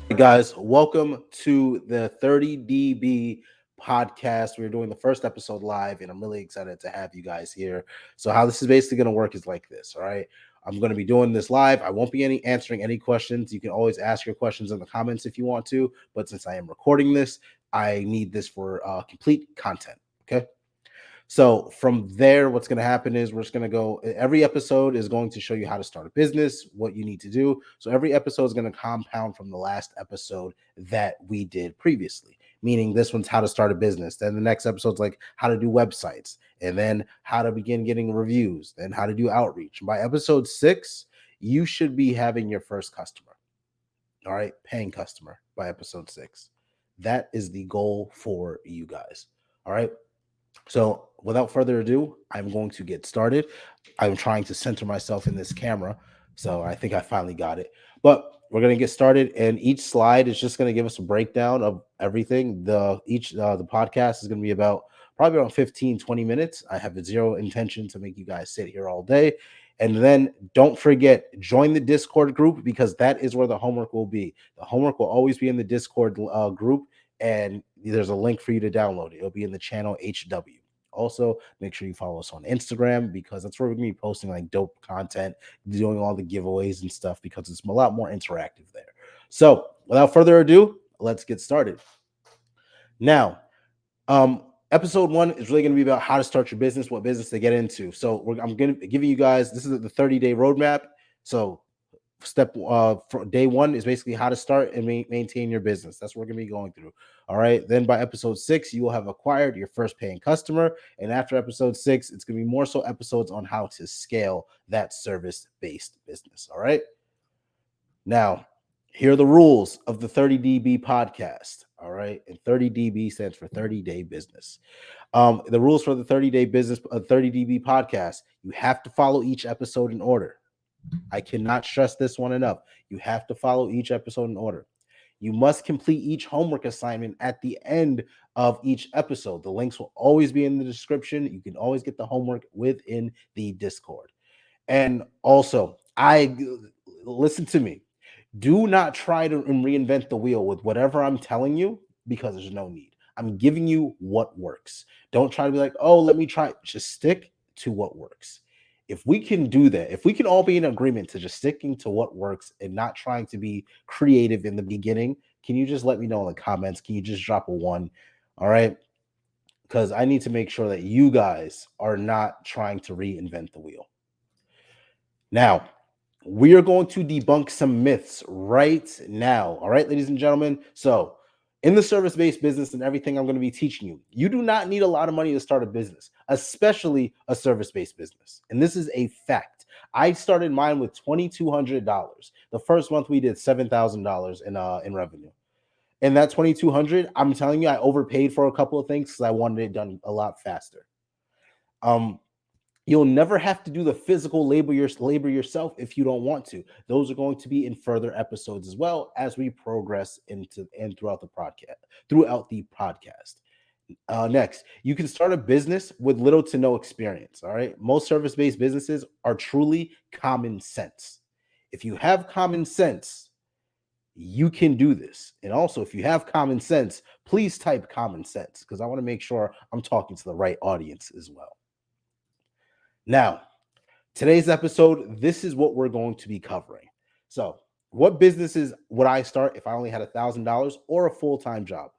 Hey guys, welcome to the 30DB podcast. We're doing the first episode live, and I'm really excited to have you guys here. So, how this is basically going to work is like this, all right? I'm going to be doing this live. I won't be answering any questions. You can always ask your questions in the comments if you want to, but since I am recording this, I need this for complete content. Okay. So from there, what's going to happen is we're just going to go. Every episode is going to show you how to start a business, what you need to do. So every episode is going to compound from the last episode that we did previously. Meaning this one's how to start a business. Then the next episode's like how to do websites, and then how to begin getting reviews, then how to do outreach. By episode 6, you should be having your first customer. All right, paying customer by episode 6. That is the goal for you guys. All right. So, without further ado, I'm going to get started. I'm trying to center myself in this camera, so I think I finally got it. But we're going to get started, and each slide is just going to give us a breakdown of everything. The podcast is going to be about probably around 15-20 minutes. I have zero intention to make you guys sit here all day. And then don't forget, join the Discord group because that is where the homework will be. The homework will always be in the Discord group, and there's a link for you to download it. It'll be in the channel HW. Also, make sure you follow us on Instagram because that's where we're gonna be posting like dope content, doing all the giveaways and stuff because it's a lot more interactive there. So, without further ado, let's get started. Now, episode 1 is really going to be about how to start your business, what business to get into. So, I'm going to be giving you guys this is the 30-day roadmap. So, for day 1 is basically how to start and maintain your business. That's what we're going to be going through. All right. Then by episode 6, you will have acquired your first paying customer. And after episode 6, it's going to be more so episodes on how to scale that service-based business. All right. Now, here are the rules of the 30DB podcast. All right. And 30DB stands for 30-day business. The rules for the 30-day business, 30DB podcast, you have to follow each episode in order. I cannot stress this one enough. You have to follow each episode in order. You must complete each homework assignment at the end of each episode. The links will always be in the description. You can always get the homework within the Discord. And also, I listen to me. Do not try to reinvent the wheel with whatever I'm telling you because there's no need. I'm giving you what works. Don't try to be like, oh, let me try. Just stick to what works. If we can do that, if we can all be in agreement to just sticking to what works and not trying to be creative in the beginning, can you just let me know in the comments? Can you just drop a 1? All right. Because I need to make sure that you guys are not trying to reinvent the wheel. Now, we are going to debunk some myths right now. All right, ladies and gentlemen. So, in the service based business and everything I'm going to be teaching you, you do not need a lot of money to start a business, especially a service based business. And this is a fact. I started mine with $2,200. The first month we did $7,000 in revenue. And that 2,200, I'm telling you, I overpaid for a couple of things because I wanted it done a lot faster. You'll never have to do the physical labor yourself if you don't want to. Those are going to be in further episodes as well as we progress into and throughout the podcast. Next, you can start a business with little to no experience. All right, most service-based businesses are truly common sense. If you have common sense, you can do this. And also, if you have common sense, please type common sense because I want to make sure I'm talking to the right audience as well. Now, today's episode, this is what we're going to be covering. So, what businesses would I start if I only had $1,000 or a full-time job?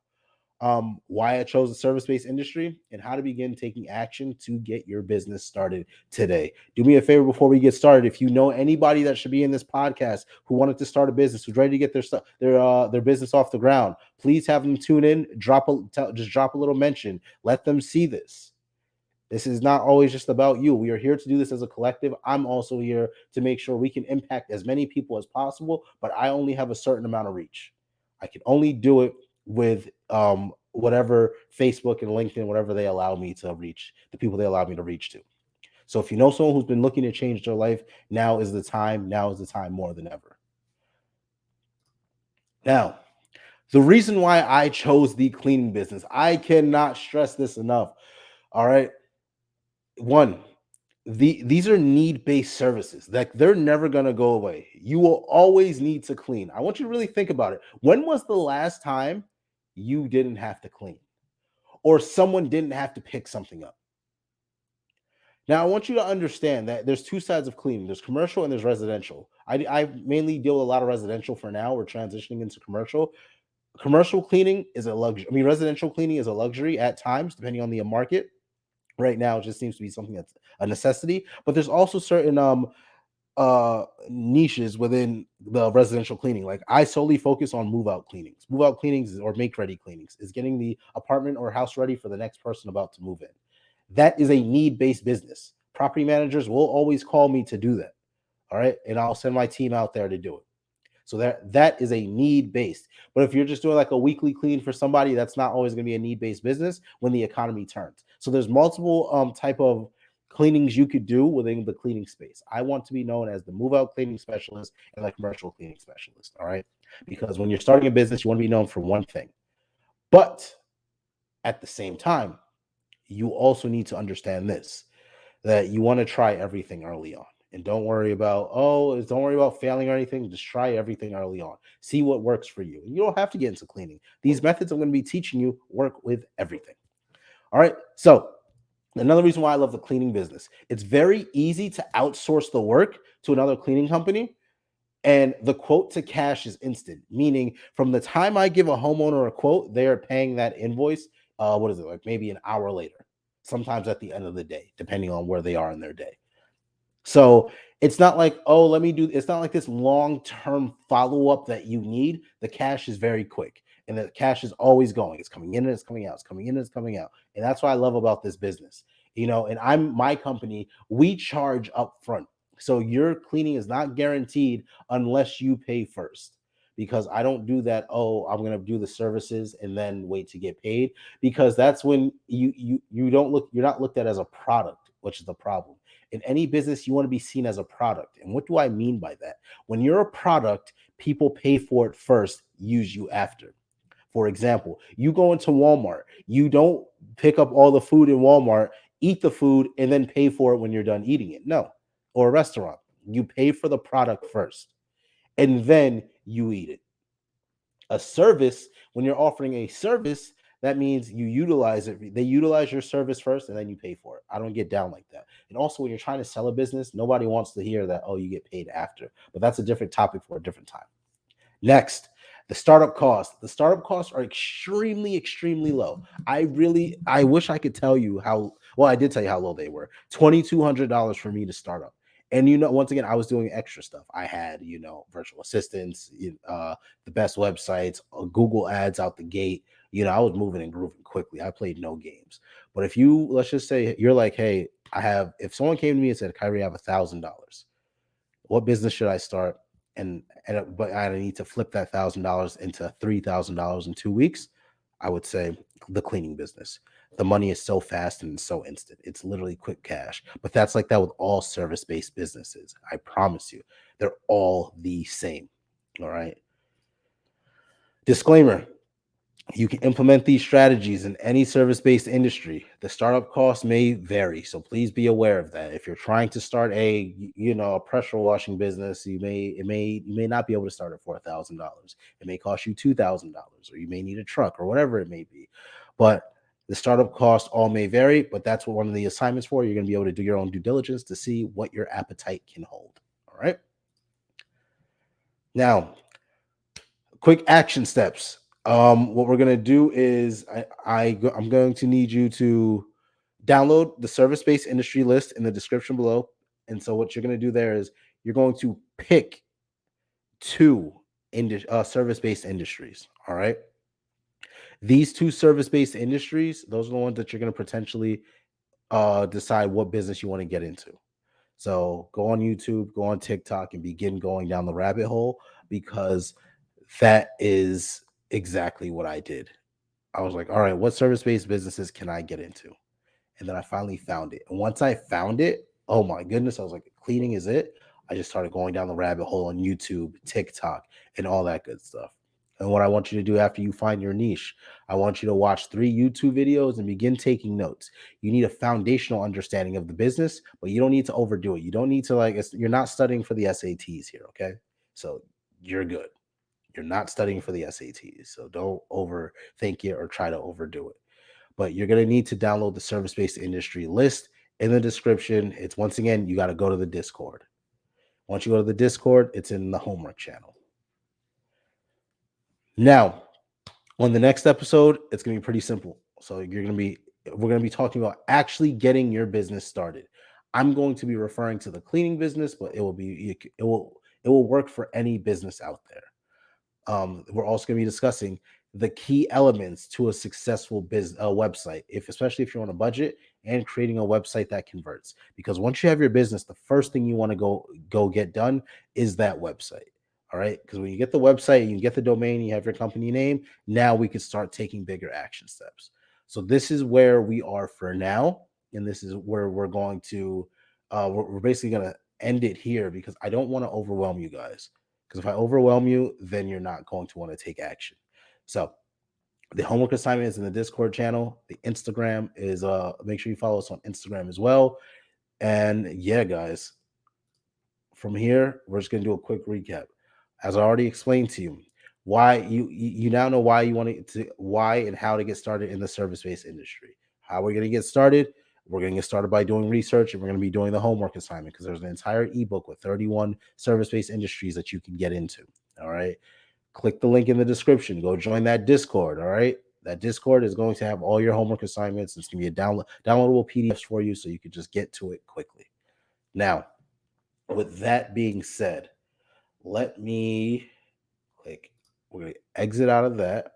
Why I chose the service-based industry and how to begin taking action to get your business started today. Do me a favor before we get started. If you know anybody that should be in this podcast who wanted to start a business, who's ready to get their business off the ground, please have them tune in. Just drop a little mention. Let them see this. This is not always just about you. We are here to do this as a collective. I'm also here to make sure we can impact as many people as possible, but I only have a certain amount of reach. I can only do it with whatever Facebook and LinkedIn, whatever they allow me to reach, the people they allow me to reach to. So if you know someone who's been looking to change their life, now is the time. Now is the time more than ever. Now, the reason why I chose the cleaning business, I cannot stress this enough. All right. One, these are need-based services. Like they're never gonna go away. You will always need to clean. I want you to really think about it. When was the last time you didn't have to clean? Or someone didn't have to pick something up? Now, I want you to understand that there's two sides of cleaning. There's commercial and there's residential. I mainly deal with a lot of residential for now. We're transitioning into commercial. Commercial cleaning is a luxury. I mean, residential cleaning is a luxury at times, depending on the market. Right now, it just seems to be something that's a necessity. But there's also certain niches within the residential cleaning. Like I solely focus on move out cleanings. Move out cleanings or make ready cleanings is getting the apartment or house ready for the next person about to move in. That is a need based business. Property managers will always call me to do that. All right. And I'll send my team out there to do it. So that is a need based. But if you're just doing like a weekly clean for somebody, that's not always going to be a need based business when the economy turns. So there's multiple type of cleanings you could do within the cleaning space. I want to be known as the move out cleaning specialist and the commercial cleaning specialist. All right. Because when you're starting a business, you want to be known for one thing. But at the same time, you also need to understand this, that you want to try everything early on. And don't worry about failing or anything. Just try everything early on. See what works for you. You don't have to get into cleaning. These methods I'm going to be teaching you work with everything. All right. So another reason why I love the cleaning business, it's very easy to outsource the work to another cleaning company. And the quote to cash is instant, meaning from the time I give a homeowner a quote, they are paying that invoice. What is it, like maybe an hour later, sometimes at the end of the day, depending on where they are in their day. So it's not like, oh, it's not like this long term follow up that you need. The cash is very quick and the cash is always going. It's coming in and it's coming out. It's coming in and it's coming out. And that's what I love about this business. And my company, we charge up front. So your cleaning is not guaranteed unless you pay first. Because I don't do that. Oh, I'm gonna do the services and then wait to get paid. Because that's when you're not looked at as a product, which is the problem. In any business, you want to be seen as a product. And what do I mean by that? When you're a product, people pay for it first, use you after. For example, you go into Walmart, you don't pick up all the food in Walmart, eat the food, and then pay for it when you're done eating it. No. Or a restaurant, you pay for the product first, and then you eat it. A service, when you're offering a service, that means you utilize it. They utilize your service first and then you pay for it. I don't get down like that. And also, when you're trying to sell a business, nobody wants to hear that, oh, you get paid after. But that's a different topic for a different time. Next, the startup costs. The startup costs are extremely, extremely low. I wish I could tell you how, well, I did tell you how low they were. $2,200 for me to start up. And once again, I was doing extra stuff. I had, virtual assistants, the best websites, Google ads out the gate. I was moving and grooving quickly. I played no games. But let's just say you're like, hey, if someone came to me and said, Kyrie, I have $1,000. What business should I start? But I need to flip that $1,000 into $3,000 in 2 weeks. I would say the cleaning business. The money is so fast and so instant. It's literally quick cash. But that's like that with all service-based businesses. I promise you, they're all the same. All right. Disclaimer: you can implement these strategies in any service-based industry. The startup costs may vary, so please be aware of that. If you're trying to start a pressure washing business, you may not be able to start at $4,000. It may cost you $2,000, or you may need a truck, or whatever it may be. But the startup costs all may vary, but that's what one of the assignments for. You're going to be able to do your own due diligence to see what your appetite can hold. All right. Now, quick action steps. What we're gonna do is I'm going to need you to download the service-based industry list in the description below. And so what you're gonna do there is you're going to pick two service-based industries. All right. These two service-based industries, those are the ones that you're gonna potentially decide what business you want to get into. So go on YouTube, go on TikTok, and begin going down the rabbit hole, because that is exactly what I did. I was like, all right, what service-based businesses can I get into? And then I finally found it. And once I found it, oh my goodness, I was like, cleaning is it. I just started going down the rabbit hole on YouTube, TikTok, and all that good stuff. And what I want you to do after you find your niche, I want you to watch 3 YouTube videos and begin taking notes. You need a foundational understanding of the business, but you don't need to overdo it. You don't need to you're not studying for the SATs here, okay? So you're good. You're not studying for the SATs. So don't overthink it or try to overdo it. But you're going to need to download the service based industry list in the description. It's once again, you got to go to the Discord. Once you go to the Discord, it's in the homework channel. Now, on the next episode, it's going to be pretty simple. So we're going to be talking about actually getting your business started. I'm going to be referring to the cleaning business, but it will work for any business out there. We're also going to be discussing the key elements to a successful business website, especially if you're on a budget, and creating a website that converts. Because once you have your business, the first thing you want to go get done is that website. All right, because when you get the website, you get the domain, you have your company name. Now we can start taking bigger action steps. So this is where we are for now, and this is where we're going to. We're basically going to end it here because I don't want to overwhelm you guys. Because if I overwhelm you, then you're not going to want to take action. So the homework assignment is in the Discord channel. The Instagram is make sure you follow us on Instagram as well. And yeah, guys, from here, we're just gonna do a quick recap. As I already explained to you, why you now know why you want to why and how to get started in the service-based industry. How we're gonna get started. We're going to get started by doing research, and we're going to be doing the homework assignment because there's an entire ebook with 31 service-based industries that you can get into. All right. Click the link in the description. Go join that Discord. All right. That Discord is going to have all your homework assignments. It's going to be a downloadable PDFs for you so you can just get to it quickly. Now, with that being said, let me click. We're going to exit out of that.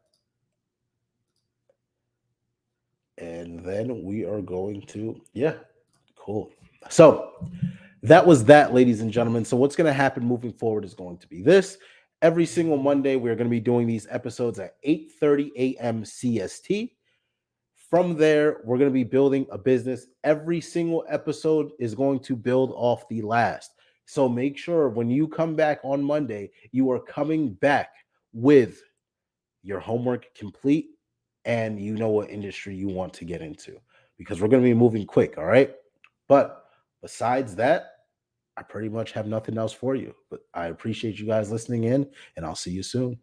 And then we are going to, yeah, cool. So that was that, ladies and gentlemen. So what's going to happen moving forward is going to be this. Every single Monday, we're going to be doing these episodes at 8:30 a.m. CST. From there, we're going to be building a business. Every single episode is going to build off the last. So make sure when you come back on Monday, you are coming back with your homework complete and you know what industry you want to get into because we're going to be moving quick. All right. But besides that, I pretty much have nothing else for you. But I appreciate you guys listening in, and I'll see you soon.